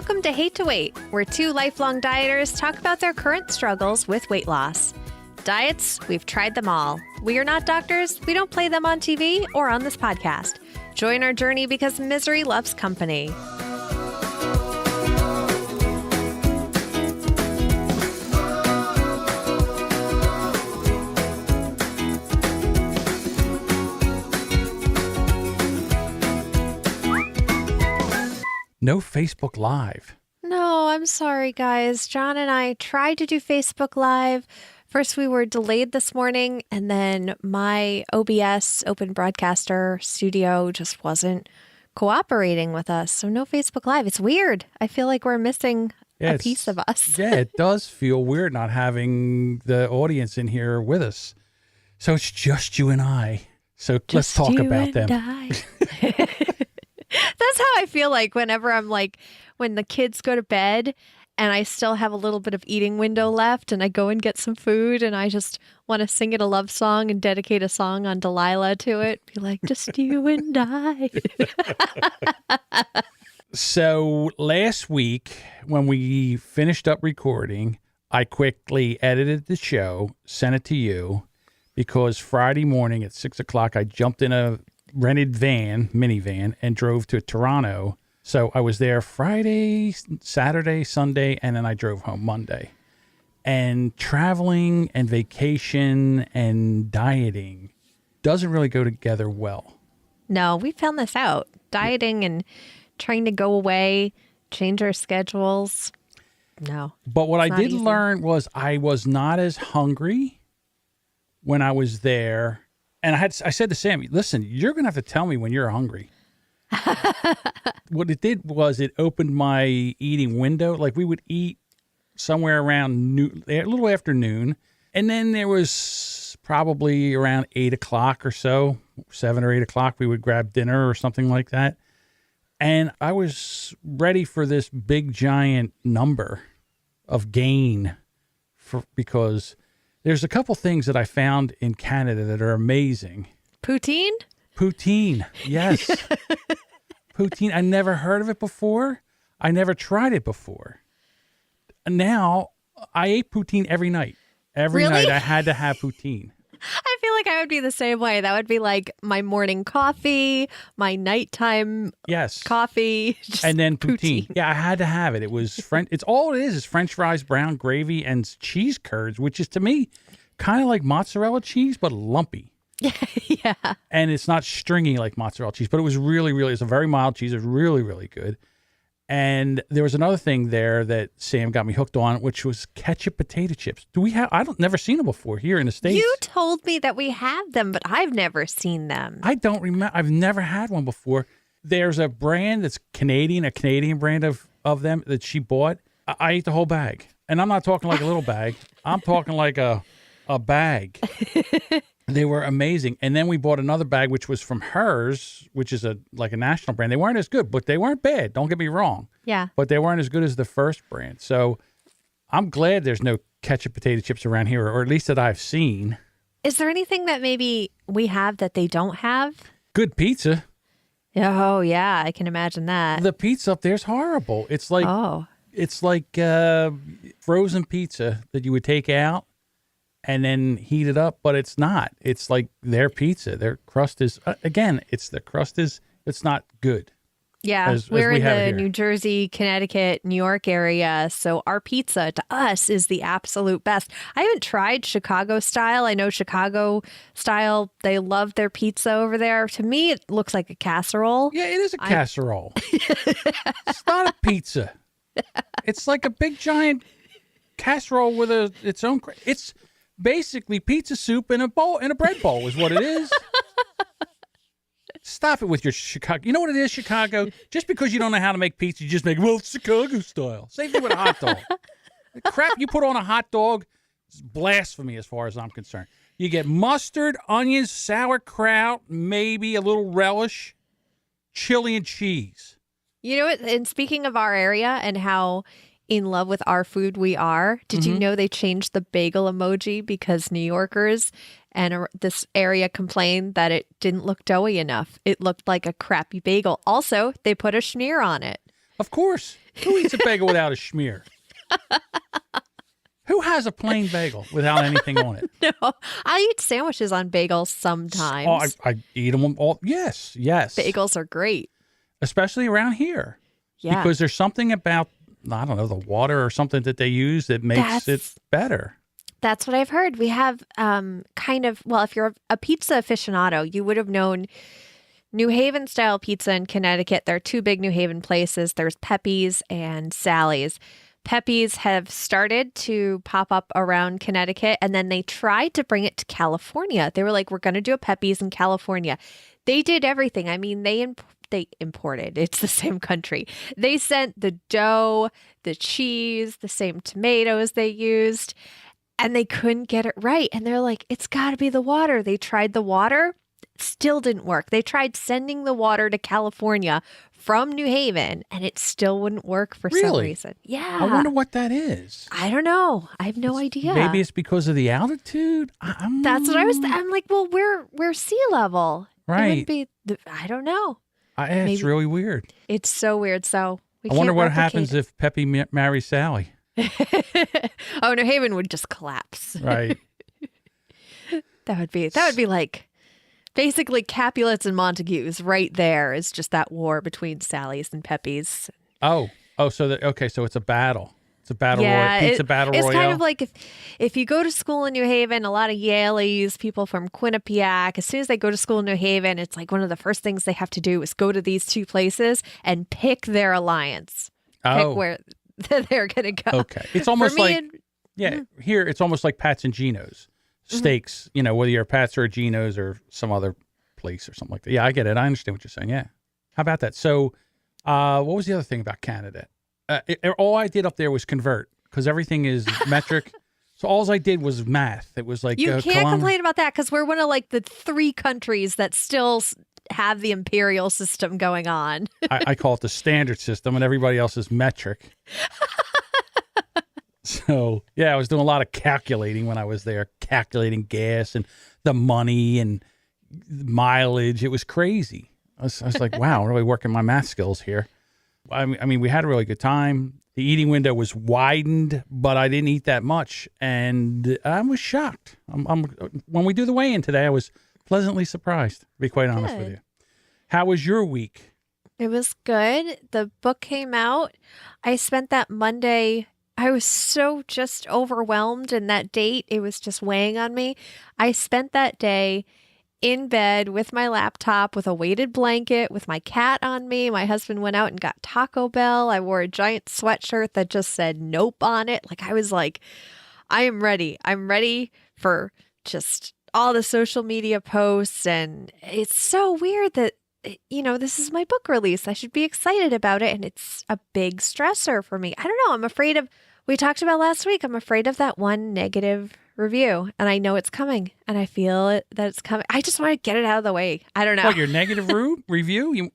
Welcome to Hate to Wait, where two lifelong dieters talk about their current struggles with weight loss. Diets, we've tried them all. We are not doctors. We don't play them on TV or on this podcast. Join our journey because misery loves company. No Facebook Live. No, I'm sorry, guys. John and I tried to do Facebook Live. First, we were delayed this morning, and then my OBS, Open Broadcaster Studio, just wasn't cooperating with us. So no Facebook Live. It's weird. I feel like we're missing a piece of us. Yeah, it does feel weird not having the audience in here with us. So it's just you and I. So let's talk about them. That's how I feel like whenever I'm like, when the kids go to bed and I still have a little bit of eating window left and I go and get some food and I just want to sing it a love song and dedicate a song on Delilah to it. Be like, just you and I. So last week when we finished up recording, I quickly edited the show, sent it to you because Friday morning at 6 o'clock, I jumped in a rented minivan, and drove to Toronto. So I was there Friday, Saturday, Sunday, and then I drove home Monday. And traveling and vacation and dieting doesn't really go together well. No, we found this out. Dieting and trying to go away, change our schedules. No. But what I did learn was I was not as hungry when I was there. And I said to Sammy, listen, you're going to have to tell me when you're hungry. What it did was it opened my eating window. Like we would eat somewhere around a little after noon. And then there was probably around 8 o'clock or so, 7 or 8 o'clock, we would grab dinner or something like that. And I was ready for this big giant number of gain because there's a couple things that I found in Canada that are amazing. Poutine? Poutine, yes. Poutine. I never heard of it before. I never tried it before. Now, I ate poutine every night. Every night I had to have poutine. I feel like I would be the same way. That would be like my morning coffee, my nighttime coffee, and then poutine. Yeah, I had to have it. It was French. It's all it is French fries, brown gravy, and cheese curds, which is to me kind of like mozzarella cheese, but lumpy. Yeah. And it's not stringy like mozzarella cheese, but it was it's a very mild cheese. It was really, really good. And there was another thing there that Sam got me hooked on, which was ketchup potato chips. I've never seen them before here in the States. You told me that we have them, but I've never seen them. I don't remember. I've never had one before. There's a brand that's Canadian, a Canadian brand of them that she bought. I ate the whole bag. And I'm not talking like a little bag. I'm talking like a bag. They were amazing. And then we bought another bag, which was from hers, which is like a national brand. They weren't as good, but they weren't bad. Don't get me wrong. Yeah. But they weren't as good as the first brand. So I'm glad there's no ketchup potato chips around here, or at least that I've seen. Is there anything that maybe we have that they don't have? Good pizza. Oh, yeah. I can imagine that. The pizza up there is horrible. It's like frozen pizza that you would take out and then heat it up, but it's not. It's like their pizza. Their crust is, it's not good. Yeah, we're in the New Jersey, Connecticut, New York area, so our pizza to us is the absolute best. I haven't tried Chicago style. I know Chicago style, they love their pizza over there. To me, it looks like a casserole. Yeah, it is a casserole. It's not a pizza. It's like a big giant casserole with its own. It's basically pizza soup in a bread bowl is what it is. Stop it with your Chicago. You know what it is, Chicago? Just because you don't know how to make pizza, you just make, it's Chicago style. Same thing with a hot dog. The crap you put on a hot dog is blasphemy as far as I'm concerned. You get mustard, onions, sauerkraut, maybe a little relish, chili, and cheese. You know what? And speaking of our area and how in love with our food we are, did you know they changed the bagel emoji because New Yorkers and this area complained that it didn't look doughy enough? It looked like a crappy bagel. Also, they put a schmear on it. Of course. Who eats a bagel without a schmear? Who has a plain bagel without anything on it? No, I eat sandwiches on bagels sometimes. Oh, I eat them all. Yes. Bagels are great. Especially around here. Yeah. Because there's something about, I don't know, the water or something that they use that makes it better. That's what I've heard. We have if you're a pizza aficionado, you would have known New Haven style pizza in Connecticut. There are two big New Haven places. There's Pepe's and Sally's. Pepe's have started to pop up around Connecticut, and then they tried to bring it to California. They were like, we're going to do a Pepe's in California. They did everything. I mean, they imported. It's the same country. They sent the dough, the cheese, the same tomatoes they used, and they couldn't get it right. And they're like, it's got to be the water. They tried the water. Still didn't work. They tried sending the water to California from New Haven, and it still wouldn't work for some reason. Yeah. I wonder what that is. I don't know. I have no idea. Maybe it's because of the altitude. That's what I'm like, well, we're sea level. Right. I don't know. It's really weird. It's so weird. So I wonder what happens if Pepe marries Sally. Oh, New Haven would just collapse. Right. That would be like basically Capulets and Montagues right there is just that war between Sally's and Pepe's. So it's a battle. It's a battle royale. Pizza battle royale. It's kind of like if you go to school in New Haven, a lot of Yaleys, people from Quinnipiac, as soon as they go to school in New Haven, it's like one of the first things they have to do is go to these two places and pick their alliance. Pick where they're going to go. Okay. It's almost here it's almost like Pat's and Geno's. Steaks, whether you're a Pat's or a Geno's or some other place or something like that. Yeah, I get it. I understand what you're saying. Yeah. How about that? So what was the other thing about Canada? All I did up there was convert because everything is metric. So all I did was math. It was like you can't complain about that because we're one of like the 3 countries that still have the imperial system going on. I call it the standard system, and everybody else is metric. So yeah, I was doing a lot of calculating when I was there, calculating gas and the money and mileage. It was crazy. I was like, wow, I'm really working my math skills here. I mean, we had a really good time. The eating window was widened, but I didn't eat that much, and I was shocked. When we do the weigh-in today, I was pleasantly surprised, to be quite honest with you. How was your week? It was good. The book came out. I spent that Monday. I was so just overwhelmed, and that date, it was just weighing on me. I spent that day in bed with my laptop, with a weighted blanket, with my cat on me. My husband went out and got Taco Bell. I wore a giant sweatshirt that just said nope on it. Like, I was like, I am ready. I'm ready for just all the social media posts. And it's so weird that, this is my book release. I should be excited about it. And it's a big stressor for me. I don't know. I'm afraid of, we talked about last week, I'm afraid of that one negative review, and I know it's coming, and I feel that it's coming. I just want to get it out of the way. I don't know. What, your negative review?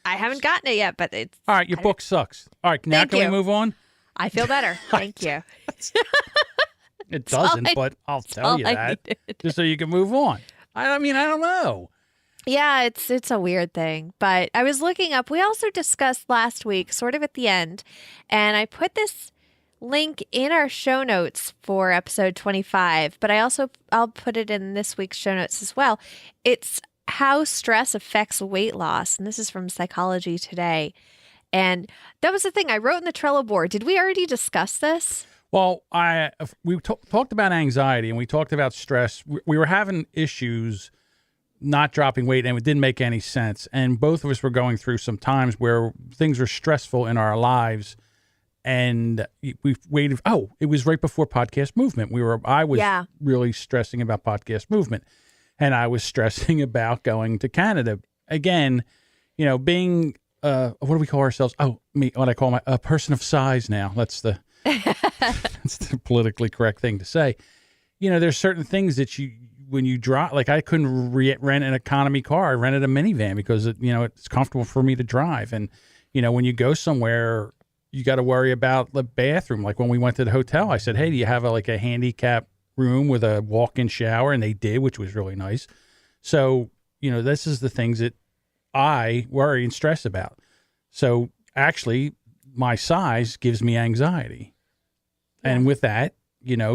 I haven't gotten it yet, but it's all right. Your book sucks. All right, now can we move on? I feel better. Thank you. It doesn't, but I'll tell you that just so you can move on. I mean, I don't know. Yeah, it's a weird thing, but I was looking up. We also discussed last week, sort of at the end, and I put this link in our show notes for episode 25, but I'll put it in this week's show notes as well. It's how stress affects weight loss, and this is from Psychology Today. And that was the thing I wrote in the Trello board. Did we already discuss this? Well, we talked about anxiety and we talked about stress. We were having issues not dropping weight, and it didn't make any sense. And both of us were going through some times where things were stressful in our lives. And we waited. Oh, it was right before Podcast Movement. I was really stressing about Podcast Movement, and I was stressing about going to Canada again. Being what do we call ourselves? Oh, what I call a person of size now. That's the politically correct thing to say. There's certain things that when you drive, like I couldn't rent an economy car. I rented a minivan because it's comfortable for me to drive. And when you go somewhere, you got to worry about the bathroom. Like when we went to the hotel, I said, hey, do you have a handicap room with a walk-in shower? And they did, which was really nice. So, this is the things that I worry and stress about. So actually, my size gives me anxiety. Yeah. And with that,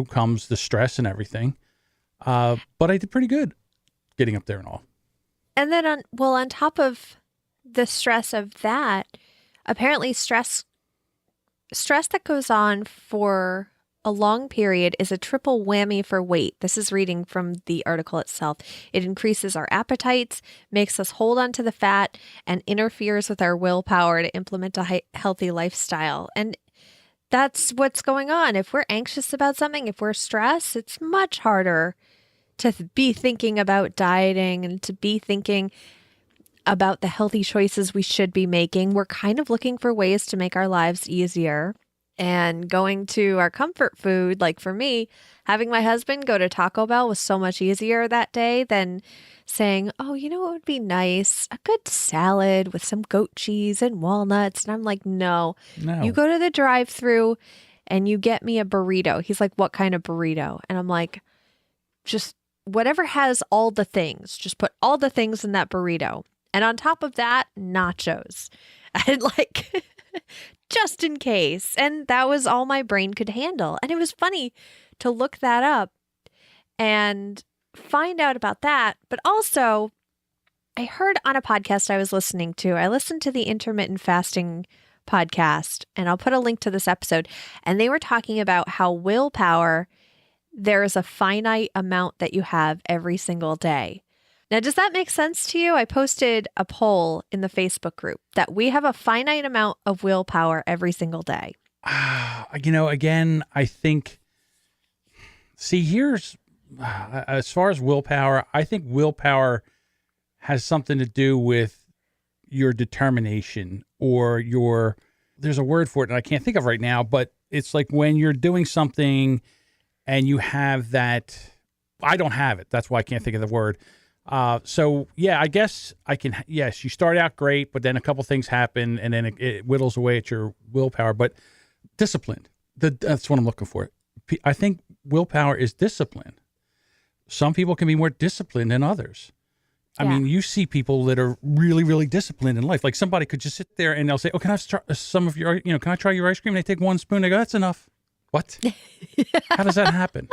comes the stress and everything. But I did pretty good getting up there and all. And then on top of the stress of that, apparently stress that goes on for a long period is a triple whammy for weight. This is reading from the article itself. It increases our appetites, makes us hold on to the fat, and interferes with our willpower to implement a healthy lifestyle. And that's what's going on. If we're anxious about something, if we're stressed, it's much harder to be thinking about dieting and to be thinking about the healthy choices we should be making. We're kind of looking for ways to make our lives easier. And going to our comfort food, like for me, having my husband go to Taco Bell was so much easier that day than saying, oh, what would be nice? A good salad with some goat cheese and walnuts. And I'm like, no. You go to the drive-thru and you get me a burrito. He's like, what kind of burrito? And I'm like, just whatever has all the things. Just put all the things in that burrito. And on top of that, nachos. And like... just in case. And that was all my brain could handle. And it was funny to look that up and find out about that. But also, I heard on a podcast I was listening to, I listened to the Intermittent Fasting podcast, and I'll put a link to this episode. And they were talking about how willpower, there is a finite amount that you have every single day. Now, does that make sense to you? I posted a poll in the Facebook group that we have a finite amount of willpower every single day. Again, I think, here's, as far as willpower, I think willpower has something to do with your determination or there's a word for it and I can't think of right now, but it's like when you're doing something and you have that, I don't have it. That's why I can't think of the word. I guess I can, yes, you start out great, but then a couple things happen and then it whittles away at your willpower, but disciplined, that's what I'm looking for. I think willpower is discipline. Some people can be more disciplined than others. I mean, you see people that are really, really disciplined in life. Like somebody could just sit there and they'll say, oh, can I try some of your, can I try your ice cream? And they take one spoon. They go, that's enough. What? How does that happen?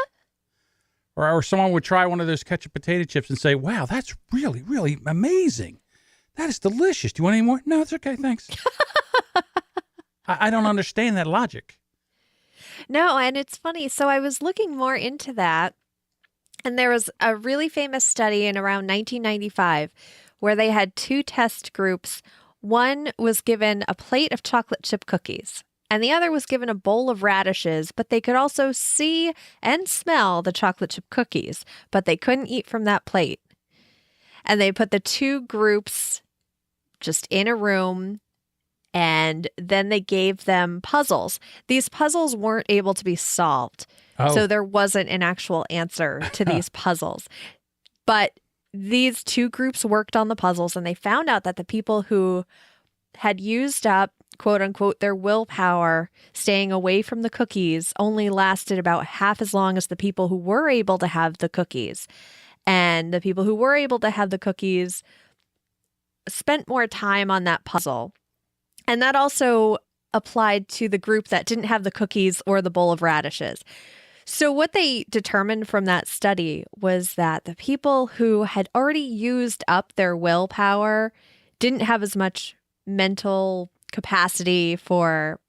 Or someone would try one of those ketchup potato chips and say, wow, that's really, really amazing. That is delicious. Do you want any more? No, it's okay. Thanks. I don't understand that logic. No, and it's funny. So I was looking more into that. And there was a really famous study in around 1995 where they had two test groups. One was given a plate of chocolate chip cookies. And the other was given a bowl of radishes, but they could also see and smell the chocolate chip cookies, but they couldn't eat from that plate. And they put the two groups just in a room, and then they gave them puzzles. These puzzles weren't able to be solved, so there wasn't an actual answer to these puzzles. But these two groups worked on the puzzles, and they found out that the people who had used up, quote unquote, their willpower staying away from the cookies only lasted about half as long as the people who were able to have the cookies. And the people who were able to have the cookies spent more time on that puzzle. And that also applied to the group that didn't have the cookies or the bowl of radishes. So what they determined from that study was that the people who had already used up their willpower didn't have as much mental capacity or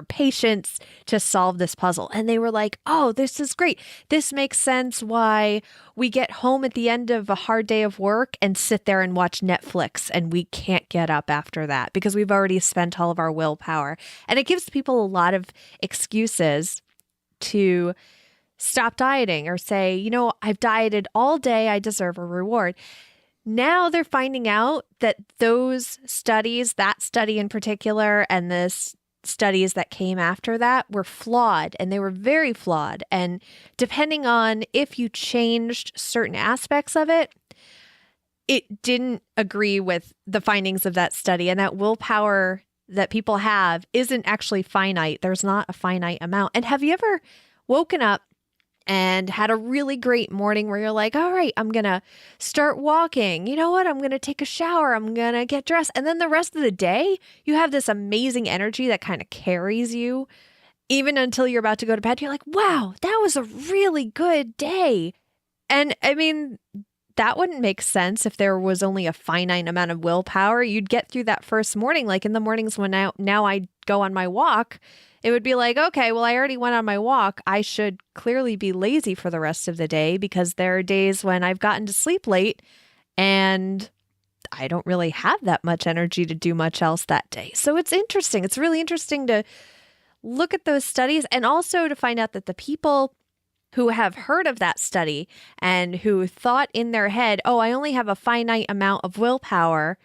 patience to solve this puzzle. And they were like, oh, this is great. This makes sense why we get home at the end of a hard day of work and sit there and watch Netflix and we can't get up after that because we've already spent all of our willpower. And it gives people a lot of excuses to stop dieting or say, I've dieted all day. I deserve a reward. Now they're finding out that those studies, that study in particular, and the studies that came after that were flawed, and they were very flawed. And depending on if you changed certain aspects of it, it didn't agree with the findings of that study. And that willpower that people have isn't actually finite. There's not a finite amount. And have you ever woken up and had a really great morning where you're like, all right, I'm going to start walking. You know what? I'm going to take a shower. I'm going to get dressed. And then the rest of the day, you have this amazing energy that kind of carries you even until you're about to go to bed. You're like, wow, that was a really good day. And I mean, that wouldn't make sense if there was only a finite amount of willpower. You'd get through that first morning. Like in the mornings when now I go on my walk, it would be like, okay, well, I already went on my walk. I should clearly be lazy for the rest of the day because there are days when I've gotten to sleep late and I don't really have that much energy to do much else that day. So it's interesting. It's really interesting to look at those studies and also to find out that the people who have heard of that study and who thought in their head, oh, I only have a finite amount of willpower,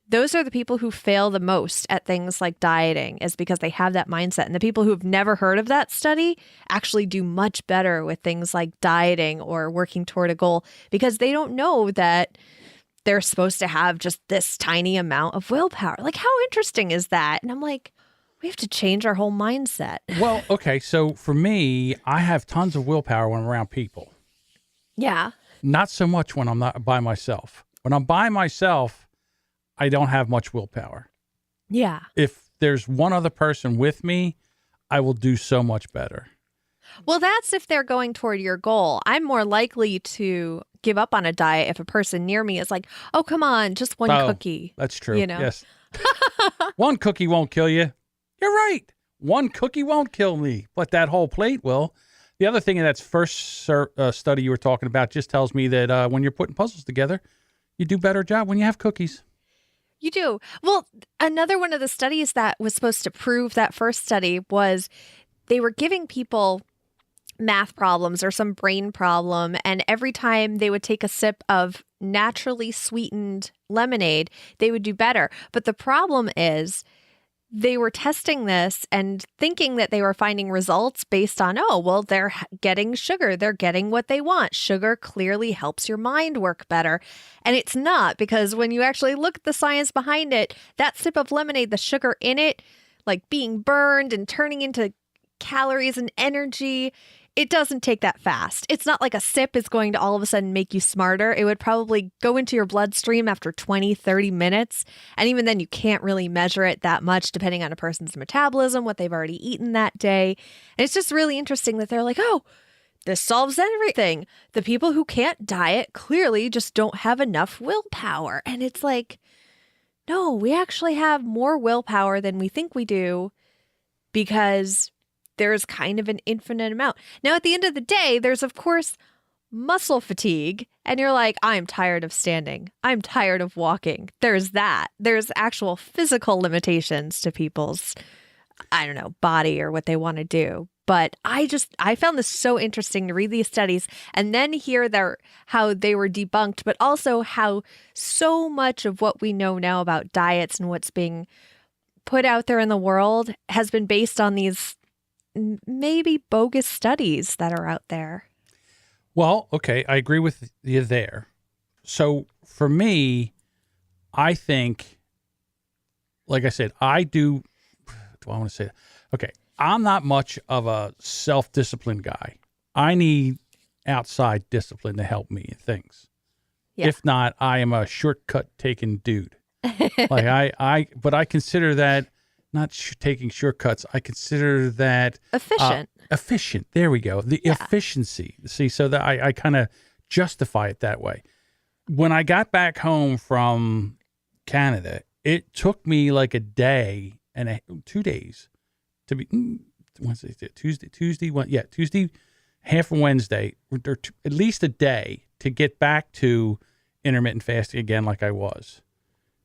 those are the people who fail the most at things like dieting, is because they have that mindset. And the people who've never heard of that study actually do much better with things like dieting or working toward a goal because they don't know that they're supposed to have just this tiny amount of willpower. Like, how interesting is that? And I'm like, we have to change our whole mindset. Well, okay. So for me, I have tons of willpower when I'm around people. Yeah. Not so much when I'm not by myself. When I'm by myself, I don't have much willpower. Yeah. If there's one other person with me, I will do so much better. Well, that's if they're going toward your goal. I'm more likely to give up on a diet if a person near me is like, oh, come on, just one cookie. That's true. You know? Yes. One cookie won't kill you. You're right. One cookie won't kill me, but that whole plate will. The other thing in that first study you were talking about just tells me that when you're putting puzzles together, you do a better job when you have cookies. You do. Well, another one of the studies that was supposed to prove that first study was they were giving people math problems or some brain problem, and every time they would take a sip of naturally sweetened lemonade, they would do better. But the problem is they were testing this and thinking that they were finding results based on, oh, well, they're getting sugar. They're getting what they want. Sugar clearly helps your mind work better. And it's not, because when you actually look at the science behind it, that sip of lemonade, the sugar in it, like being burned and turning into calories and energy, it doesn't take that fast. It's not like a sip is going to all of a sudden make you smarter. It would probably go into your bloodstream after 20, 30 minutes. And even then, you can't really measure it that much depending on a person's metabolism, what they've already eaten that day. And it's just really interesting that they're like, oh, this solves everything. The people who can't diet clearly just don't have enough willpower. And it's like, no, we actually have more willpower than we think we do because there's kind of an infinite amount. Now, at the end of the day, there's, of course, muscle fatigue. And you're like, I'm tired of standing. I'm tired of walking. There's that. There's actual physical limitations to people's, I don't know, body or what they want to do. But I found this so interesting to read these studies and then hear how they were debunked, but also how so much of what we know now about diets and what's being put out there in the world has been based on these maybe bogus studies that are out there. Well, okay, I agree with you there. So for me, I think, like I said, do I want to say that? Okay, I'm not much of a self-discipline guy. I need outside discipline to help me in things. Yeah. If not, I am a shortcut taking dude. But I consider that not taking shortcuts. I consider that efficient. Efficient. There we go. The efficiency. See, so that I kind of justify it that way. When I got back home from Canada, it took me like a day and 2 days to be Wednesday, Tuesday, half of Wednesday, or at least a day to get back to intermittent fasting again, like I was,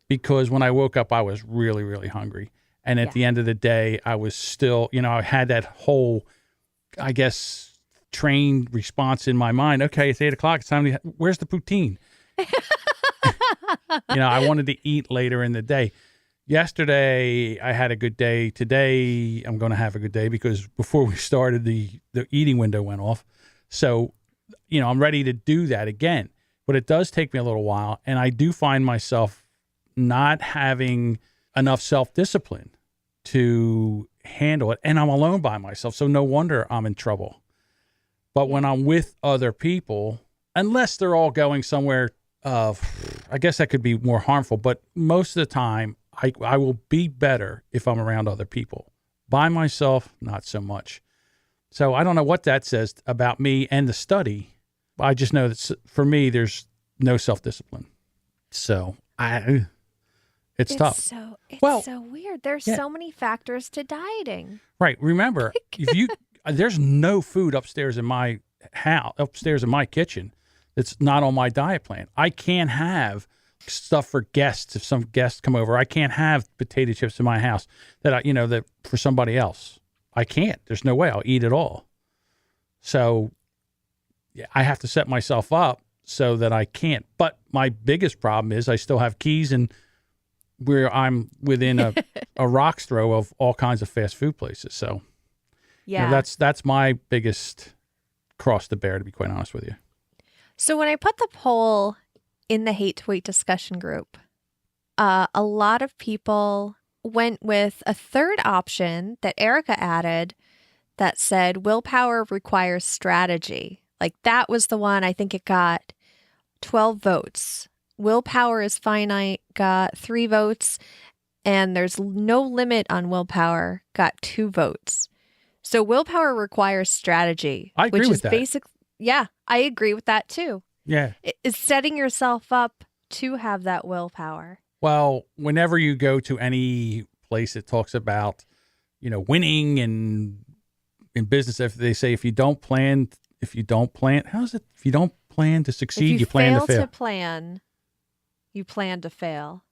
because when I woke up, I was really, really hungry. And at the end of the day, I was still, I had that whole, I guess, trained response in my mind. Okay, it's 8 o'clock. It's time to, where's the poutine? I wanted to eat later in the day. Yesterday, I had a good day. Today, I'm going to have a good day because before we started, the eating window went off. So, I'm ready to do that again. But it does take me a little while. And I do find myself not having enough self-discipline to handle it. And I'm alone by myself. So no wonder I'm in trouble. But when I'm with other people, unless they're all going somewhere, I guess that could be more harmful. But most of the time, I will be better if I'm around other people. By myself, not so much. So I don't know what that says about me and the study. I just know that for me, there's no self-discipline. So it's tough. It's so weird. There's so many factors to dieting. Right. Remember, there's no food upstairs in my house, upstairs in my kitchen, that's not on my diet plan. I can't have stuff for guests. If some guests come over, I can't have potato chips in my house that for somebody else. I can't. There's no way I'll eat it all. So I have to set myself up so that I can't. But my biggest problem is I still have keys and where I'm within a rock's throw of all kinds of fast food places. So that's my biggest cross to bear, to be quite honest with you. So when I put the poll in the Hate to Wait discussion group, a lot of people went with a third option that Erica added that said willpower requires strategy. Like that was the one, I think it got 12 votes. Willpower is finite got 3 votes, and there's no limit on willpower got 2 votes. So willpower requires strategy. I agree with that. I agree with that too. Yeah. It's setting yourself up to have that willpower. Well, whenever you go to any place that talks about, winning and in business, if they say if you don't plan to succeed, you plan to fail. If you fail to plan, you plan to fail.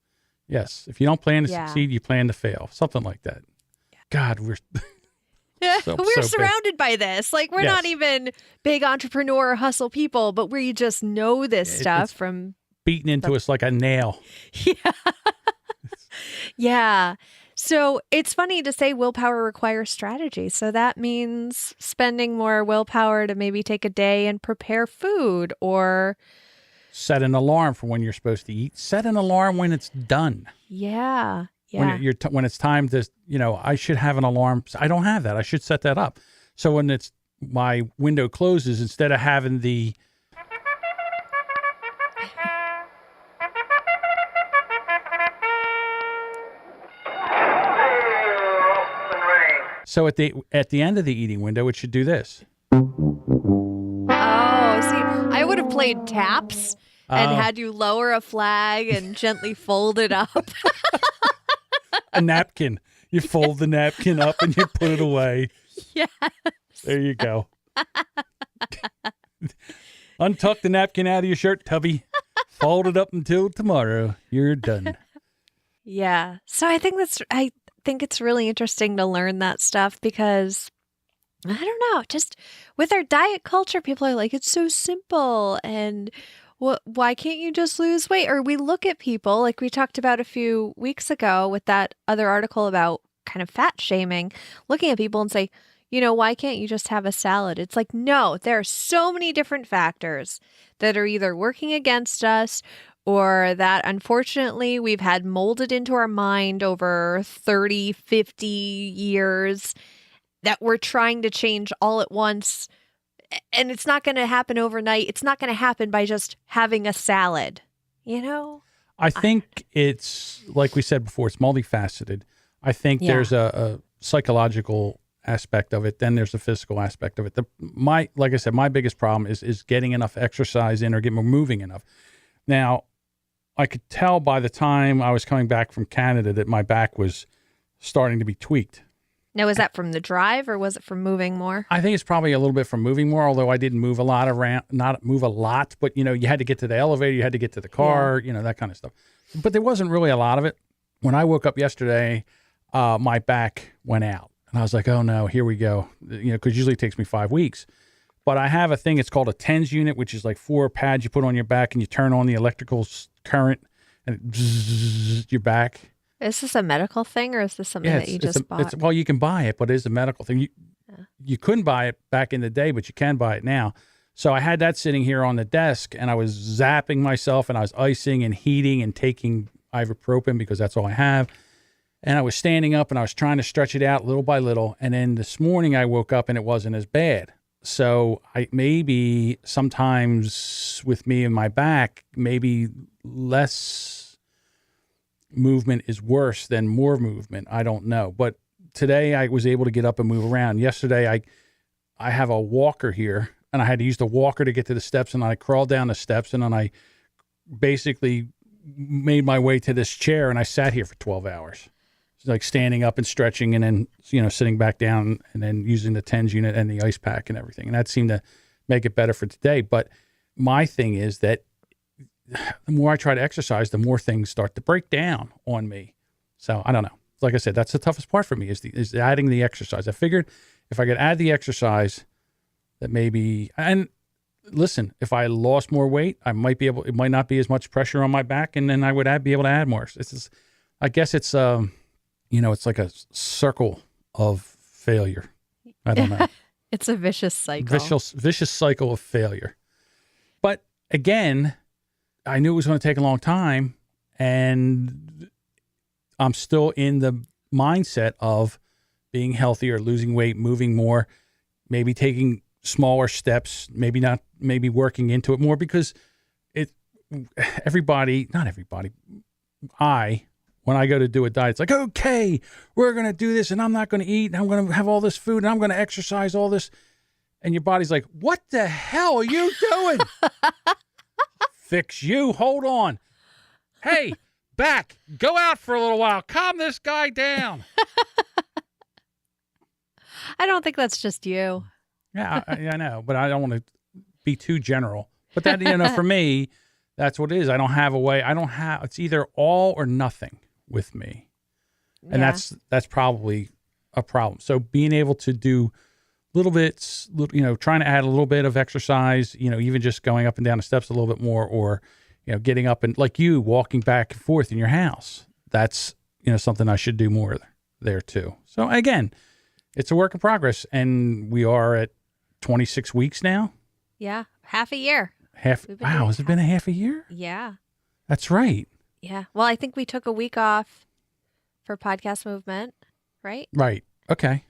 Yes. If you don't plan to succeed, you plan to fail. Something like that. Yeah. God, we're we're surrounded by this. Like we're not even big entrepreneur or hustle people, but we just know this stuff from beaten into us like a nail. Yeah. Yeah. So it's funny to say willpower requires strategy. So that means spending more willpower to maybe take a day and prepare food or set an alarm for when you're supposed to eat. Set an alarm when it's done. Yeah. Yeah. When it's time to, I should have an alarm. I don't have that. I should set that up. So when my window closes, instead of having the So at the end of the eating window, it should do this. Oh, see, I would have played taps and had you lower a flag and gently fold it up. A napkin. You fold the napkin up and you put it away. Yes. There you go. Untuck the napkin out of your shirt, Tubby. Fold it up until tomorrow. You're done. Yeah. So I think it's really interesting to learn that stuff because I don't know, just with our diet culture, people are like, it's so simple. And why can't you just lose weight? Or we look at people like we talked about a few weeks ago with that other article about kind of fat shaming, looking at people and say, why can't you just have a salad? It's like, no, there are so many different factors that are either working against us or that unfortunately we've had molded into our mind over 30, 50 years that we're trying to change all at once. And it's not going to happen overnight. It's not going to happen by just having a salad, I think it's, like we said before, it's multifaceted. I think there's a psychological aspect of it. Then there's a physical aspect of it. Like I said, my biggest problem is getting enough exercise in or moving enough. Now, I could tell by the time I was coming back from Canada that my back was starting to be tweaked. Now, was that from the drive or was it from moving more? I think it's probably a little bit from moving more, although I didn't move a lot around, not move a lot, but you had to get to the elevator, you had to get to the car, that kind of stuff. But there wasn't really a lot of it. When I woke up yesterday, my back went out and I was like, oh no, here we go. Because usually it takes me 5 weeks. But I have a thing, it's called a TENS unit, which is like 4 pads you put on your back and you turn on the electrical current and it bzzz your back. Is this a medical thing or is this something that you just bought? Well, you can buy it, but it is a medical thing. You couldn't buy it back in the day, but you can buy it now. So I had that sitting here on the desk and I was zapping myself and I was icing and heating and taking ibuprofen because that's all I have. And I was standing up and I was trying to stretch it out little by little. And then this morning I woke up and it wasn't as bad. So I maybe sometimes with me and my back, maybe less movement is worse than more movement. I don't know. But today I was able to get up and move around. Yesterday I have a walker here, and I had to use the walker to get to the steps, and I crawled down the steps, and then I basically made my way to this chair, and I sat here for 12 hours. It's like standing up and stretching, and then, sitting back down, and then using the TENS unit and the ice pack and everything. And that seemed to make it better for today. But my thing is that the more I try to exercise, the more things start to break down on me. So I don't know. Like I said, that's the toughest part for me is adding the exercise. I figured if I could add the exercise, that maybe, and listen, if I lost more weight, it might not be as much pressure on my back, and then I would be able to add more. I guess it's, it's like a circle of failure. I don't know. It's a vicious cycle. Vicious cycle of failure. But again, I knew it was going to take a long time, and I'm still in the mindset of being healthier, losing weight, moving more, maybe taking smaller steps, maybe working into it more, because not everybody, when I go to do a diet, it's like, okay, we're going to do this, and I'm not going to eat, and I'm going to have all this food, and I'm going to exercise all this. And your body's like, what the hell are you doing? Fix you. Hold on. Hey, back. Go out for a little while. Calm this guy down. I don't think that's just you. Yeah, I know, but I don't want to be too general. But that, for me, that's what it is. I don't have a way. It's either all or nothing with me. And that's probably a problem. So being able to do little bits, trying to add a little bit of exercise, even just going up and down the steps a little bit more, or, getting up and like you walking back and forth in your house. That's, something I should do more there too. So again, it's a work in progress, and we are at 26 weeks now. Yeah. Half a year. Wow. Has it been a half a year? Yeah. That's right. Yeah. Well, I think we took a week off for podcast movement, right? Right. Okay.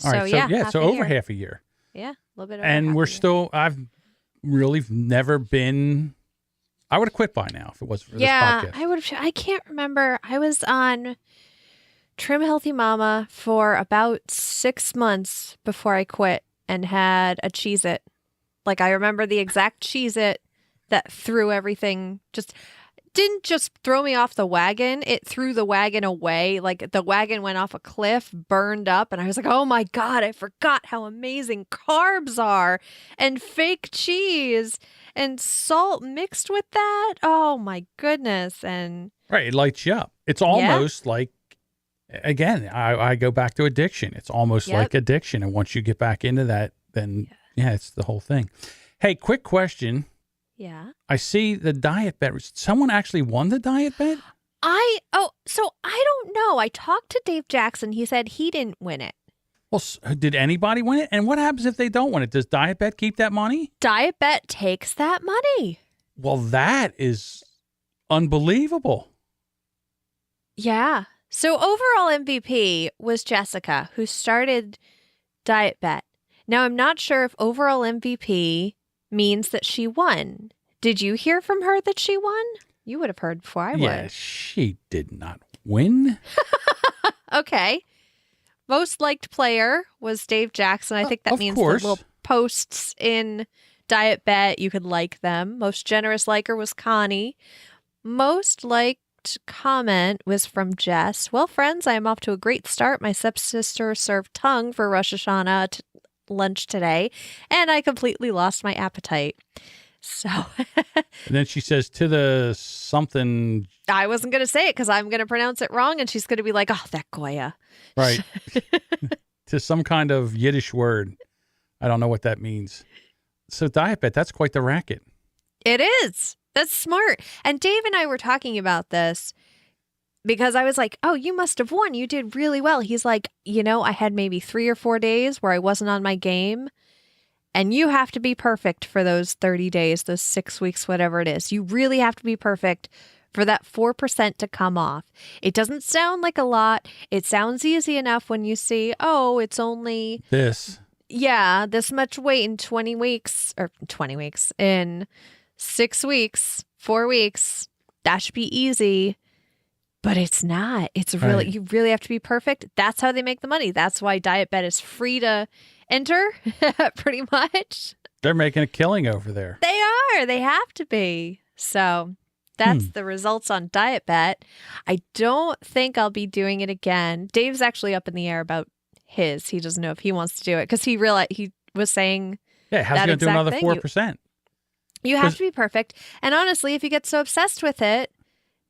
All right. So over half a year. Yeah. A little bit over and we're still, I've really never been, I would have quit by now if it wasn't for this podcast. Yeah. I can't remember. I was on Trim Healthy Mama for about 6 months before I quit and had a Cheez-It. Like, I remember the exact Cheez-It that threw everything, didn't just throw me off the wagon. It threw the wagon away. Like, the wagon went off a cliff, burned up, and I was like, oh my God, I forgot how amazing carbs are, and fake cheese and salt mixed with that. Oh my goodness. And right. It lights you up. It's almost like, again, I go back to addiction. It's almost like addiction. And once you get back into that, then it's the whole thing. Hey, quick question. Yeah. I see the Dietbet. Someone actually won the Dietbet? So I don't know. I talked to Dave Jackson. He said he didn't win it. Well, did anybody win it? And what happens if they don't win it? Does Dietbet keep that money? Dietbet takes that money. Well, that is unbelievable. Yeah. So overall MVP was Jessica, who started Dietbet. Now, I'm not sure if overall MVP means that she won. Did you hear from her that she won? You would have heard before I would. Yeah, she did not win. Okay. Most liked player was Dave Jackson. I think that means the little posts in Dietbet, you could like them. Most generous liker was Connie. Most liked comment was from Jess. Well, friends, I am off to a great start. My stepsister served tongue for Rosh Hashanah lunch today, and I completely lost my appetite. So and then she says to the something. I wasn't going to say it because I'm going to pronounce it wrong, and she's going to be like, oh, that Goya. Right. To some kind of Yiddish word. I don't know what that means. So Dietbet, that's quite the racket. It is. That's smart. And Dave and I were talking about this because I was like, oh, you must have won. You did really well. He's like, I had maybe 3 or 4 days where I wasn't on my game. And you have to be perfect for those 30 days, those 6 weeks, whatever it is. You really have to be perfect for that 4% to come off. It doesn't sound like a lot. It sounds easy enough when you see, oh, it's only this. yeah, this much weight in 20 weeks or 20 weeks in 6 weeks, 4 weeks. That should be easy. But it's not. It's really, Right. you really have to be perfect. That's how they make the money. That's why Dietbet is free to enter, pretty much. They're making a killing over there. They are. They have to be. So that's the results on Dietbet. I don't think I'll be doing it again. Dave's actually up in the air about his. He doesn't know if he wants to do it because he realized he was saying Yeah, how's he that going to do another exact thing. 4%? You have to be perfect. And honestly, if you get so obsessed with it,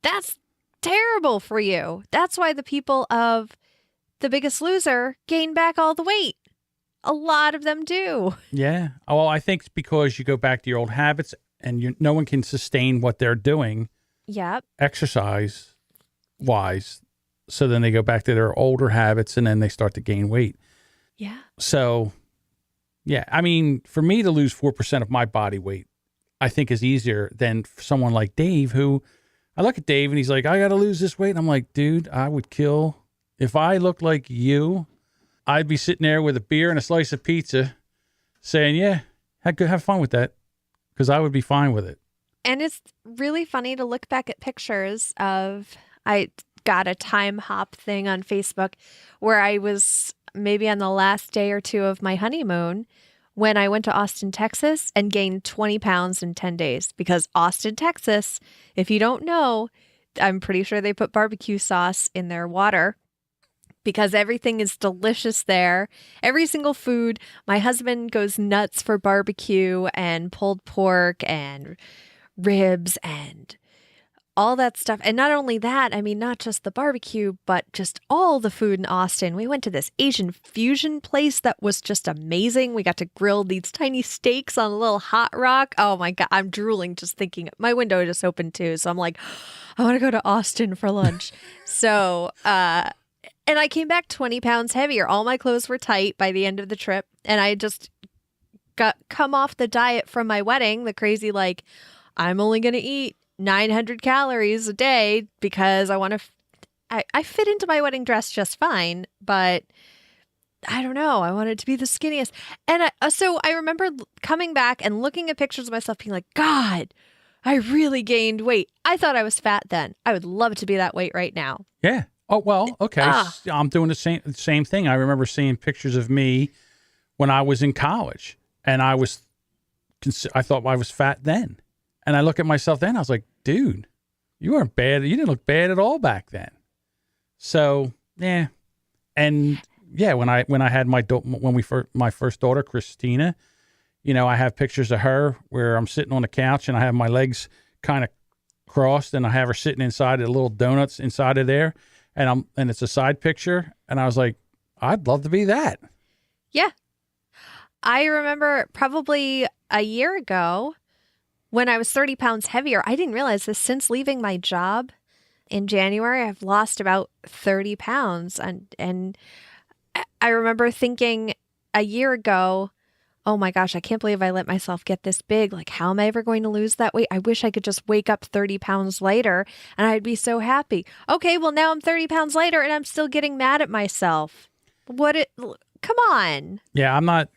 that's terrible for you. That's why the people of The Biggest Loser gain back all the weight. A lot of them do. Yeah. Well, I think it's because you go back to your old habits and no one can sustain what they're doing Yep. exercise wise. So then they go back to their older habits and then they start to gain weight. Yeah. So, yeah, I mean, for me to lose 4% of my body weight, I think is easier than for someone like Dave, who I look at Dave and he's like, I got to lose this weight. And I'm like, dude, I would kill. If I looked like you, I'd be sitting there with a beer and a slice of pizza saying, yeah, have fun with that. Because I would be fine with it. And it's really funny to look back at pictures of, I got a time hop thing on Facebook where I was maybe on the last day or two of my honeymoon when I went to Austin, Texas and gained 20 pounds in 10 days. Because Austin, Texas, if you don't know, I'm pretty sure they put barbecue sauce in their water because everything is delicious there. Every single food. My husband goes nuts for barbecue and pulled pork and ribs and all that stuff. And not only that, I mean, not just the barbecue, but just all the food in Austin. We went to this Asian fusion place that was just amazing. We got to grill these tiny steaks on a little hot rock. Oh my God, I'm drooling just thinking. My window just opened too. So I'm like, I want to go to Austin for lunch. So, and I came back 20 pounds heavier. All my clothes were tight by the end of the trip. And I just come off the diet from my wedding, the crazy, like, I'm only going to eat 900 calories a day because I want to, I fit into my wedding dress just fine, but I don't know. I wanted to be the skinniest. And so I remember coming back and looking at pictures of myself being like, God, I really gained weight. I thought I was fat then. I would love to be that weight right now. Yeah. Oh, well, okay. I'm doing the same thing. I remember seeing pictures of me when I was in college and I thought I was fat then. And I look at myself then, I was like, dude, you weren't bad. You didn't look bad at all back then. So, yeah. And yeah, when I had my first daughter, Christina, you know, I have pictures of her where I'm sitting on the couch and I have my legs kind of crossed and I have her sitting inside of the little donuts inside of there. And it's a side picture. And I was like, I'd love to be that. Yeah. I remember probably a year ago, when I was 30 pounds heavier, I didn't realize this. Since leaving my job in January, I've lost about 30 pounds. And I remember thinking a year ago, oh my gosh, I can't believe I let myself get this big. Like, how am I ever going to lose that weight? I wish I could just wake up 30 pounds later and I'd be so happy. Okay, well, now I'm 30 pounds later and I'm still getting mad at myself. Come on. Yeah, I'm not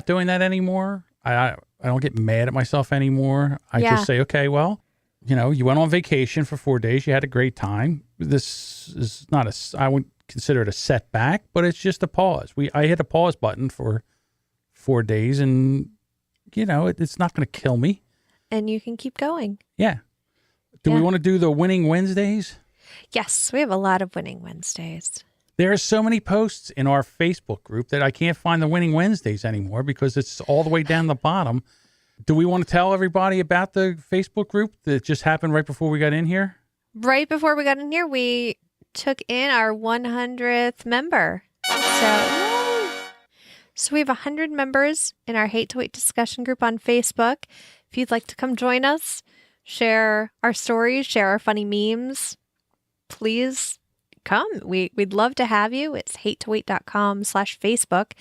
doing that anymore. I don't get mad at myself anymore. I just say, okay, well, you know, you went on vacation for 4 days. You had a great time. This is not I wouldn't consider it a setback, but it's just a pause. I hit a pause button for 4 days and, you know, it's not going to kill me. And you can keep going. Yeah. Do we want to do the Winning Wednesdays? Yes, we have a lot of Winning Wednesdays. There are so many posts in our Facebook group that I can't find the Winning Wednesdays anymore because it's all the way down the bottom. Do we want to tell everybody about the Facebook group that just happened right before we got in here? Right before we got in here, we took in our 100th member. So we have 100 members in our Hate to Wait discussion group on Facebook. If you'd like to come join us, share our stories, share our funny memes, please come. We'd love to have you. It's hatetowait.com/Facebook.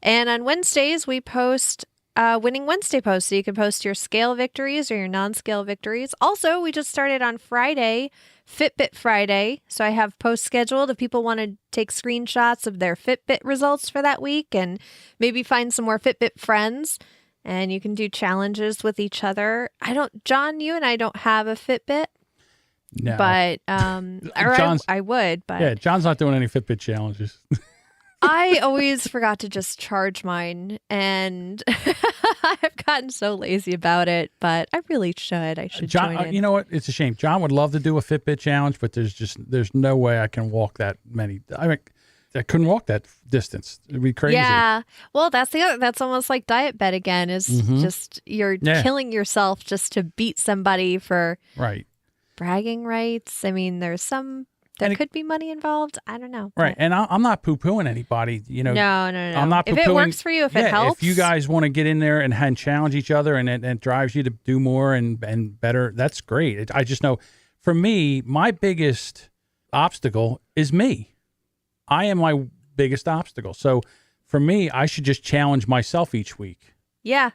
And on Wednesdays, we post Winning Wednesday posts. So you can post your scale victories or your non-scale victories. Also, we just started on Friday Fitbit Friday. So I have posts scheduled if people want to take screenshots of their Fitbit results for that week and maybe find some more Fitbit friends. And you can do challenges with each other. John, you and I don't have a Fitbit. No. But, I would, but. Yeah, John's not doing any Fitbit challenges. I always forgot to just charge mine, and I've gotten so lazy about it, but I really should. I should John, join in. you know what? It's a shame. John would love to do a Fitbit challenge, but there's no way I can walk that many. I mean, I couldn't walk that distance. It'd be crazy. Yeah. Well, that's almost like Dietbet again, is just you're killing yourself just to beat somebody for bragging rights. I mean, there could be money involved. I don't know. Right. And I'm not poo-pooing anybody, you know. No. I'm not poo-pooing. If it works for you, if it helps. If you guys want to get in there and challenge each other and it drives you to do more and better, that's great. I just know, for me, my biggest obstacle is me. I am my biggest obstacle. So for me, I should just challenge myself each week. Yeah.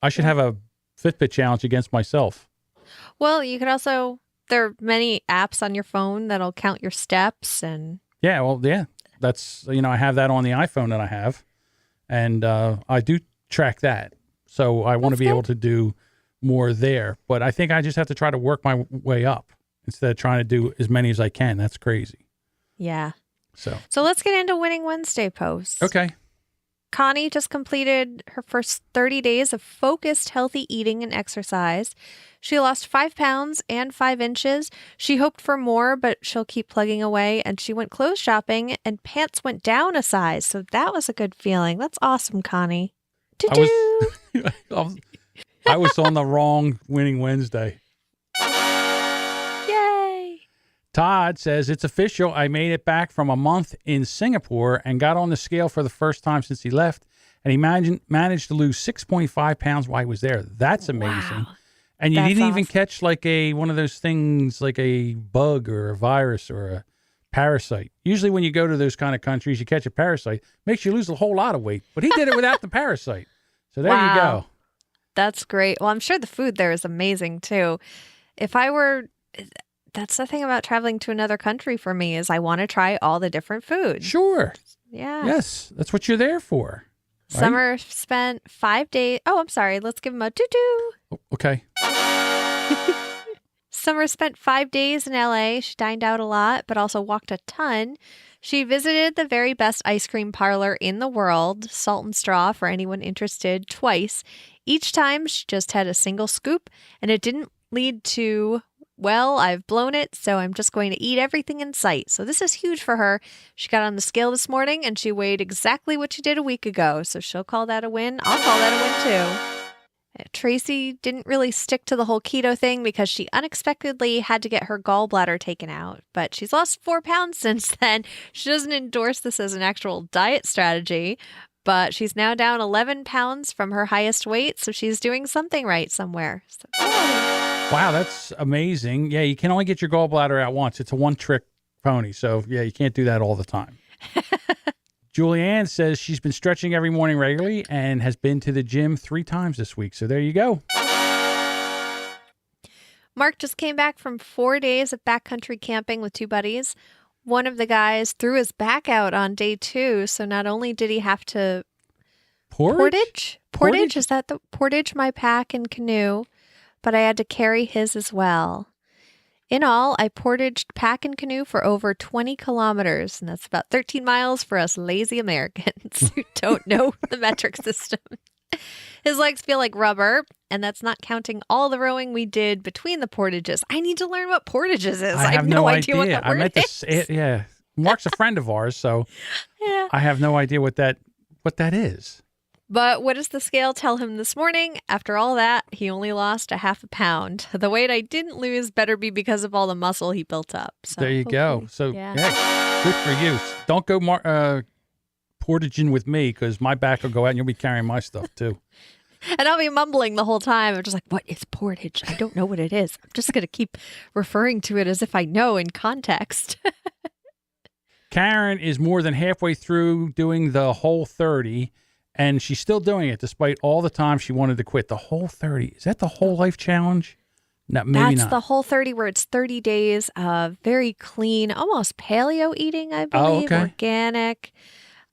I should have a Fitbit challenge against myself. Well, you could also... There are many apps on your phone that'll count your steps and... Yeah, that's, I have that on the iPhone that I have, and I do track that. So I want to be able to do more there, but I think I just have to try to work my way up instead of trying to do as many as I can. That's crazy. Yeah. So let's get into Winning Wednesday posts. Okay. Connie just completed her first 30 days of focused, healthy eating and exercise. She lost 5 pounds and 5 inches. She hoped for more, but she'll keep plugging away. And she went clothes shopping and pants went down a size. So that was a good feeling. That's awesome, Connie. I was on the wrong Winning Wednesday. Yay. Todd says, it's official. I made it back from a month in Singapore and got on the scale for the first time since he left. And he managed to lose 6.5 pounds while he was there. That's amazing. Wow. And you didn't even catch like one of those things like a bug or a virus or a parasite. Usually when you go to those kind of countries, you catch a parasite. Makes you lose a whole lot of weight. But he did it without the parasite. So there you go. That's great. Well, I'm sure the food there is amazing too. That's the thing about traveling to another country for me is I want to try all the different foods. Sure. Yeah. Yes. That's what you're there for. Right? Summer spent 5 days. Oh, I'm sorry. Let's give him a doo-doo. Oh, okay. Summer spent 5 days in LA. She dined out a lot, but also walked a ton. She visited the very best ice cream parlor in the world, Salt and Straw, for anyone interested, twice. Each time she just had a single scoop, and it didn't lead to, well, I've blown it, so I'm just going to eat everything in sight. So this is huge for her. She got on the scale this morning, and she weighed exactly what she did a week ago. So she'll call that a win. I'll call that a win, too. Tracy didn't really stick to the whole keto thing because she unexpectedly had to get her gallbladder taken out. But she's lost 4 pounds since then. She doesn't endorse this as an actual diet strategy, but she's now down 11 pounds from her highest weight. So she's doing something right somewhere. So, wow, that's amazing. Yeah, you can only get your gallbladder out once. It's a one-trick pony. So, yeah, you can't do that all the time. Julianne says she's been stretching every morning regularly and has been to the gym 3 times this week. So there you go. Mark just came back from 4 days of backcountry camping with 2 buddies. One of the guys threw his back out on day 2. So not only did he have to portage? Is that the portage my pack and canoe? But I had to carry his as well. In all, I portaged pack and canoe for over 20 kilometers, and that's about 13 miles for us lazy Americans who don't know the metric system. His legs feel like rubber, and that's not counting all the rowing we did between the portages. I need to learn what portages is. I have no idea what that word is. Yeah, Mark's a friend of ours, so yeah. I have no idea what that is. But what does the scale tell him this morning? After all that, he only lost a half a pound. The weight I didn't lose better be because of all the muscle he built up. So there you go. So yeah, good for you. Don't go portaging with me because my back will go out and you'll be carrying my stuff too. And I'll be mumbling the whole time. I'm just like, what is portage? I don't know what it is. I'm just going to keep referring to it as if I know in context. Karen is more than halfway through doing the whole 30. And she's still doing it despite all the time she wanted to quit. The whole 30. Is that the whole life challenge? No, maybe That's not. the Whole30 where it's 30 days of very clean, almost paleo eating, I Oh, believe, okay. organic,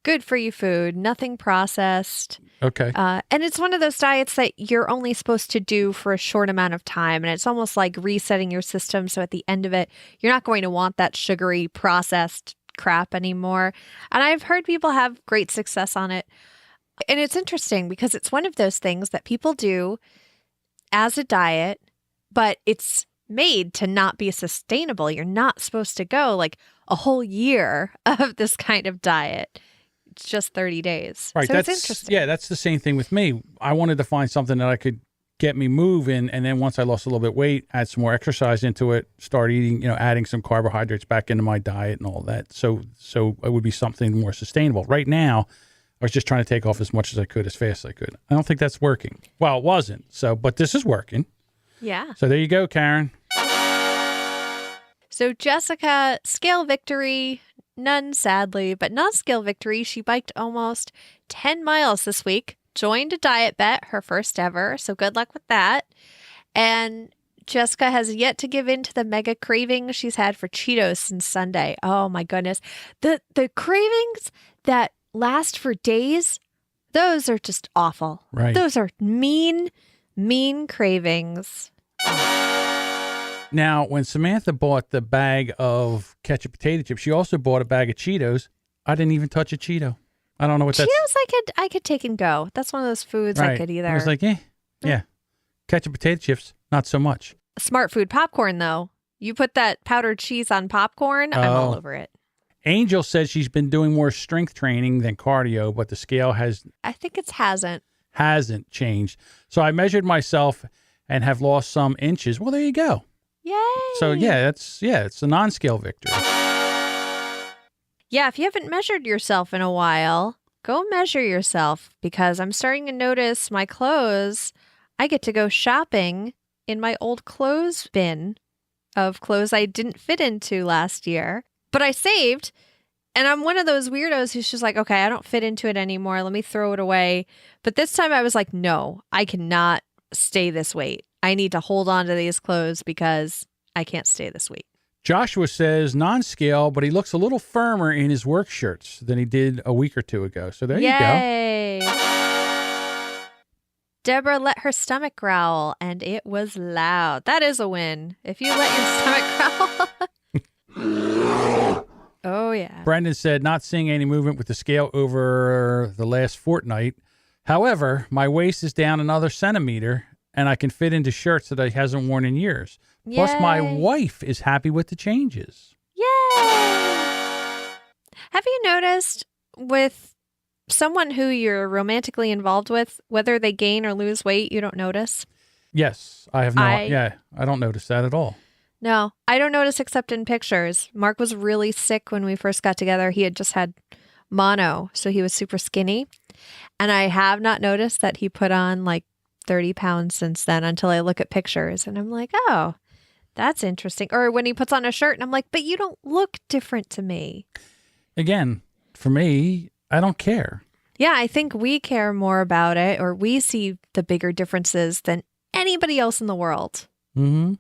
good for you food, nothing processed. Okay. And it's one of those diets that you're only supposed to do for a short amount of time. And it's almost like resetting your system. So at the end of it, you're not going to want that sugary processed crap anymore. And I've heard people have great success on it. And it's interesting because it's one of those things that people do as a diet, but it's made to not be sustainable. You're not supposed to go like a whole year of this kind of diet. It's just 30 days. Right. So That's it's interesting. Yeah, that's the same thing with me. I wanted to find something that I could get me moving, and then once I lost a little bit of weight, add some more exercise into it, start eating, adding some carbohydrates back into my diet and all that. So it would be something more sustainable. Right now, I was just trying to take off as much as I could, as fast as I could. I don't think that's working. Well, it wasn't. But this is working. Yeah. So there you go, Karen. So Jessica, scale victory, none sadly, but non-scale victory. She biked almost 10 miles this week, joined a Dietbet, her first ever. So good luck with that. And Jessica has yet to give in to the mega craving she's had for Cheetos since Sunday. Oh my goodness. The cravings that last for days, those are just awful. Right. Those are mean cravings. Now, when Samantha bought the bag of ketchup potato chips, she also bought a bag of Cheetos. I didn't even touch a Cheeto. I don't know what that's. Cheetos I could take and go. That's one of those foods Right. I could either. I was like, yeah. Ketchup potato chips, not so much. Smart food popcorn, though. You put that powdered cheese on popcorn, I'm all Oh. over it. Angel says she's been doing more strength training than cardio, but the scale I think it hasn't. hasn't changed. So I measured myself and have lost some inches. Well, there you go. Yay. So it's a non-scale victory. Yeah, if you haven't measured yourself in a while, go measure yourself because I'm starting to notice my clothes. I get to go shopping in my old clothes bin of clothes I didn't fit into last year, but I saved. And I'm one of those weirdos who's just like, okay, I don't fit into it anymore. Let me throw it away. But this time I was like, no, I cannot stay this weight. I need to hold on to these clothes because I can't stay this weight. Joshua says non-scale, but he looks a little firmer in his work shirts than he did a week or two ago. So there you go. Yay! Deborah let her stomach growl, and it was loud. That is a win. If you let your stomach growl. Oh, yeah. Brendan said not seeing any movement with the scale over the last fortnight. However, my waist is down another centimeter, and I can fit into shirts that I hasn't worn in years. Plus, my Yay. wife is happy with the changes. Yay! Have you noticed with someone who you're romantically involved with, whether they gain or lose weight, you don't notice? Yes, I have I don't notice that at all. No, I don't notice except in pictures. Mark was really sick when we first got together. He had just had mono, so he was super skinny. And I have not noticed that he put on like 30 pounds since then until I look at pictures and I'm like, oh, that's interesting. Or when he puts on a shirt and I'm like, but you don't look different to me. Again, for me, I don't care. Yeah, I think we care more about it or we see the bigger differences than anybody else in the world. Mm-hmm.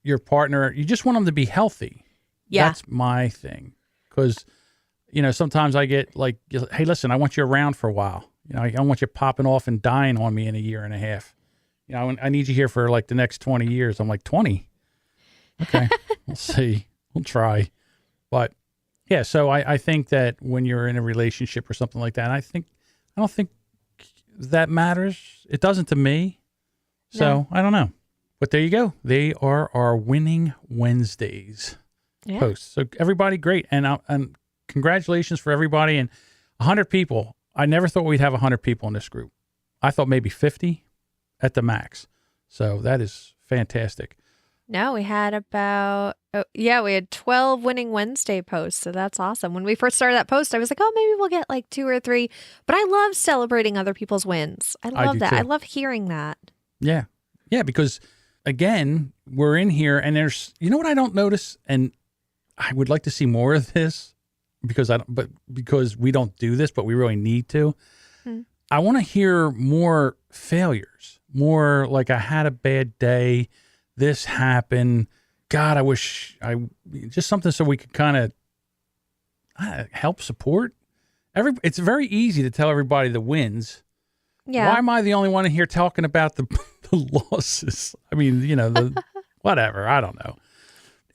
Your partner, you just want them to be healthy. Yeah. That's my thing. Because, sometimes I get like, hey, listen, I want you around for a while. I don't want you popping off and dying on me in a year and a half. I need you here for like the next 20 years. I'm like, 20? Okay, we'll see. We'll try. But yeah, so I think that when you're in a relationship or something like that, I don't think that matters. It doesn't to me. So No. I don't know. But there you go. They are our Winning Wednesdays posts. So everybody, great. And congratulations for everybody. And 100 people. I never thought we'd have 100 people in this group. I thought maybe 50 at the max. So that is fantastic. No, we had we had 12 Winning Wednesday posts. So that's awesome. When we first started that post, I was like, oh, maybe we'll get like 2 or 3. But I love celebrating other people's wins. I love do that. too. I love hearing that. Yeah. Yeah, because again, we're in here and there's, what I don't notice, and I would like to see more of this because we don't do this, but we really need to. I want to hear more failures, more like I had a bad day this happened. God, I wish just something so we could kind of help support. It's very easy to tell everybody the wins. Yeah. Why am I the only one in here talking about the losses? I mean, whatever. I don't know.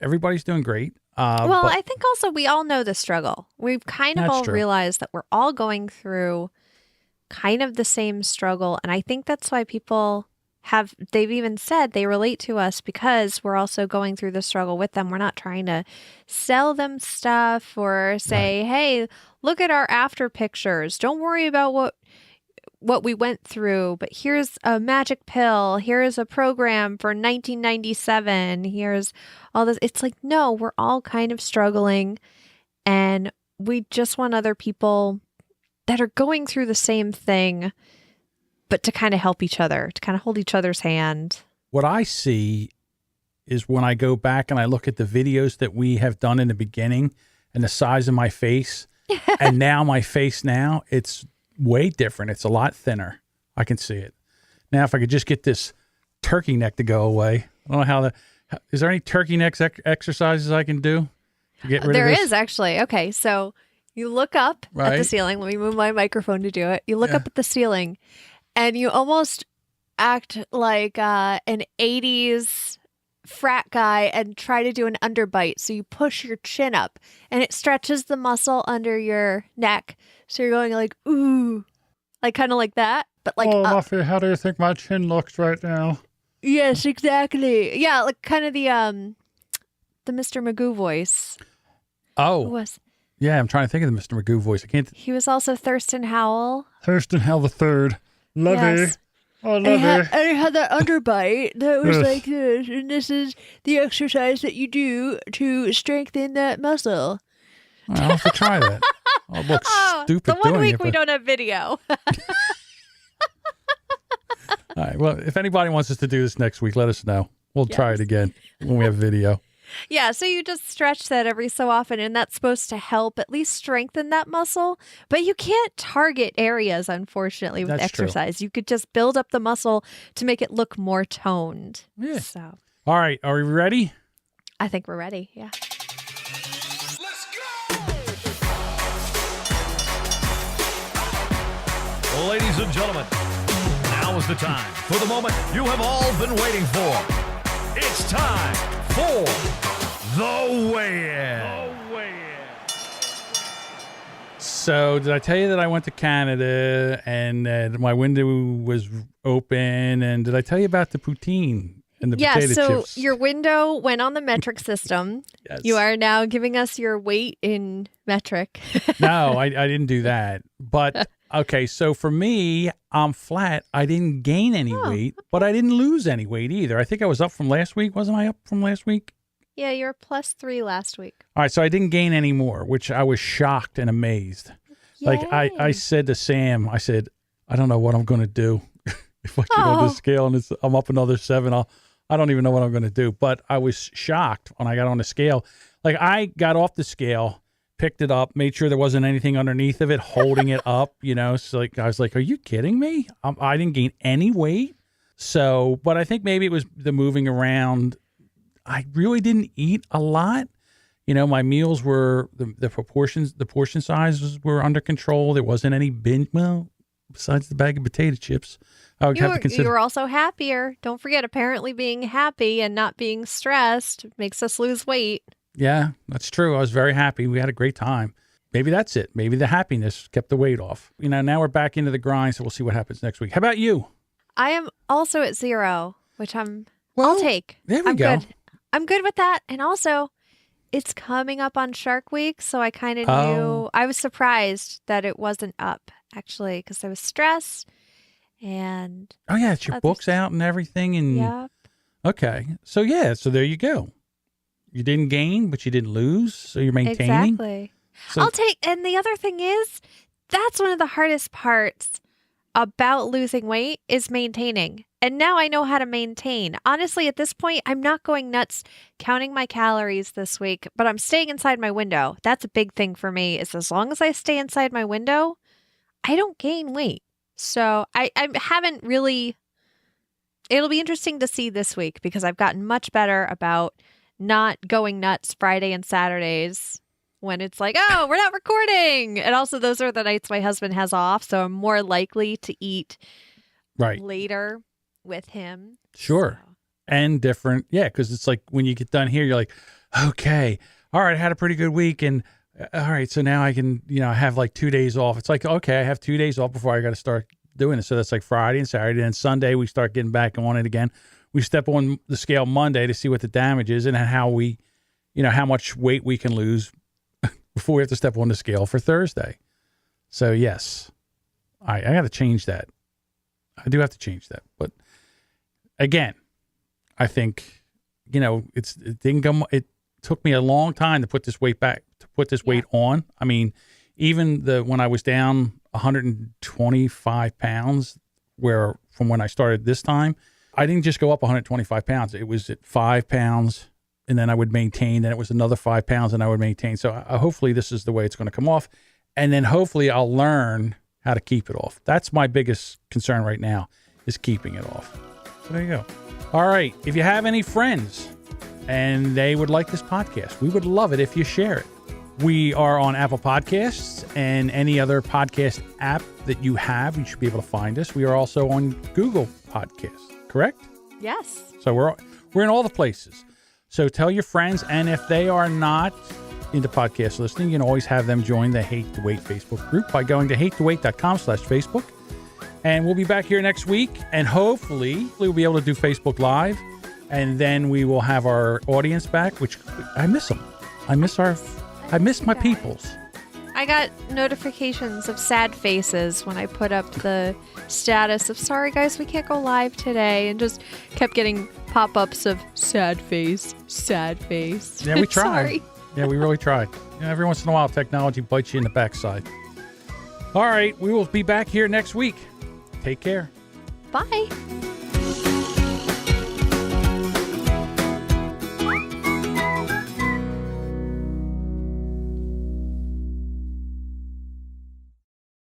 Everybody's doing great. Well, I think also we all know the struggle. We've kind of all true. realized that we're all going through kind of the same struggle. And I think that's why they've even said they relate to us because we're also going through the struggle with them. We're not trying to sell them stuff or say, Right. hey, look at our after pictures. Don't worry about what we went through, but here's a magic pill. Here's a program for 1997. Here's all this. It's like, no, we're all kind of struggling and we just want other people that are going through the same thing, but to kind of help each other, to kind of hold each other's hand. What I see is when I go back and I look at the videos that we have done in the beginning and the size of my face and now my face now, it's way different. It's a lot thinner. I can see it. Now, if I could just get this turkey neck to go away. I don't know is there any turkey neck exercises I can do to get rid of this? There is actually. Okay. So you look up at the ceiling. Let me move my microphone to do it. You look up at the ceiling and you almost act like an 80s frat guy and try to do an underbite. So you push your chin up and it stretches the muscle under your neck. So you're going like, ooh, like kind of like that, but like Muffy, how do you think my chin looks right now? Yes, exactly. Yeah, like kind of the Mr. Magoo voice. Oh. Who was? Yeah, I'm trying to think of the Mr. Magoo voice. I can't. He was also Thurston Howell. Thurston Howell the third. Levy. Yes. Oh, And Levy. he had that underbite that was Yes. like this, and this is the exercise that you do to strengthen that muscle. I'll have to try that. I'll look stupid the one doing week it. we don't have video. All right. Well, if anybody wants us to do this next week, let us know. We'll try it again when we have video. Yeah, so you just stretch that every so often, and that's supposed to help at least strengthen that muscle. But you can't target areas, unfortunately, with That's true. exercise. You could just build up the muscle to make it look more toned. Yeah. So All right. Are we ready? I think we're ready. Yeah. Let's go! Ladies and gentlemen, now is the time for the moment you have all been waiting for. It's time for the weigh-in. So, did I tell you that I went to Canada and that my window was open? And did I tell you about the poutine and the potato so chips? your window went on the metric system. Yes. You are now giving us your weight in metric. No, I didn't do that. But okay, so for me, I'm flat. I didn't gain any weight, but I didn't lose any weight either. I think I was up from last week. Wasn't I up from last week? Yeah, you were +3 last week. All right, so I didn't gain any more, which I was shocked and amazed. Like I said to Sam, I said, I don't know what I'm going to do if I get on the scale and I'm up another 7. I don't even know what I'm going to do. But I was shocked when I got on the scale. Like I got off the scale, picked it up, made sure there wasn't anything underneath of it, holding it up. So like I was like, "Are you kidding me? I didn't gain any weight." So, but I think maybe it was the moving around. I really didn't eat a lot. My meals were the portion sizes were under control. There wasn't any binge. Well, besides the bag of potato chips, I would have to consider. You were also happier. Don't forget, apparently being happy and not being stressed makes us lose weight. Yeah, that's true. I was very happy. We had a great time. Maybe that's it. Maybe the happiness kept the weight off. Now we're back into the grind, so we'll see what happens next week. How about you? I am also at 0, which I'll take. There we go. Good. I'm good with that. And also, it's coming up on Shark Week, so I kind of knew. I was surprised that it wasn't up, actually, because I was stressed. And oh, yeah, it's your books out and everything. And yep. Okay. So, yeah, so there you go. You didn't gain, but you didn't lose, so you're maintaining. Exactly. So, I'll take. And the other thing is, that's one of the hardest parts about losing weight is maintaining. And now I know how to maintain. Honestly, at this point, I'm not going nuts counting my calories this week, but I'm staying inside my window. That's a big thing for me, is as long as I stay inside my window, I don't gain weight. So I haven't really It'll be interesting to see this week because I've gotten much better about not going nuts Friday and Saturdays when it's like, oh, we're not recording. And also those are the nights my husband has off. So I'm more likely to eat later with him. Sure. So. And different. Yeah. Because it's like when you get done here, you're like, okay, all right, I had a pretty good week. And all right, so now I can, have like 2 days off. It's like, okay, I have 2 days off before I got to start doing it. So that's like Friday and Saturday. And Sunday, we start getting back on it again. We step on the scale Monday to see what the damage is and how we, how much weight we can lose before we have to step on the scale for Thursday. So yes, I got to change that. I do have to change that. But again, I think, it took me a long time to put this weight weight on. I mean, even when I was down 125 pounds, from when I started this time, I didn't just go up 125 pounds. It was at 5 pounds, and then I would maintain. Then it was another 5 pounds, and I would maintain. So hopefully this is the way it's going to come off. And then hopefully I'll learn how to keep it off. That's my biggest concern right now, is keeping it off. So there you go. All right. If you have any friends and they would like this podcast, we would love it if you share it. We are on Apple Podcasts and any other podcast app that you have. You should be able to find us. We are also on Google Podcasts, correct? Yes. So we're in all the places. So tell your friends, and if they are not into podcast listening, you can always have them join the Hate to Wait Facebook group by going to hatetowait.com/Facebook. And we'll be back here next week, and hopefully we'll be able to do Facebook Live, and then we will have our audience back, which I miss them. I miss my peoples. I got notifications of sad faces when I put up the status of, sorry guys, we can't go live today, and just kept getting pop-ups of sad face. Yeah, we tried. Sorry. Yeah, we really tried. Every once in a while, technology bites you in the backside. All right, we will be back here next week. Take care. Bye.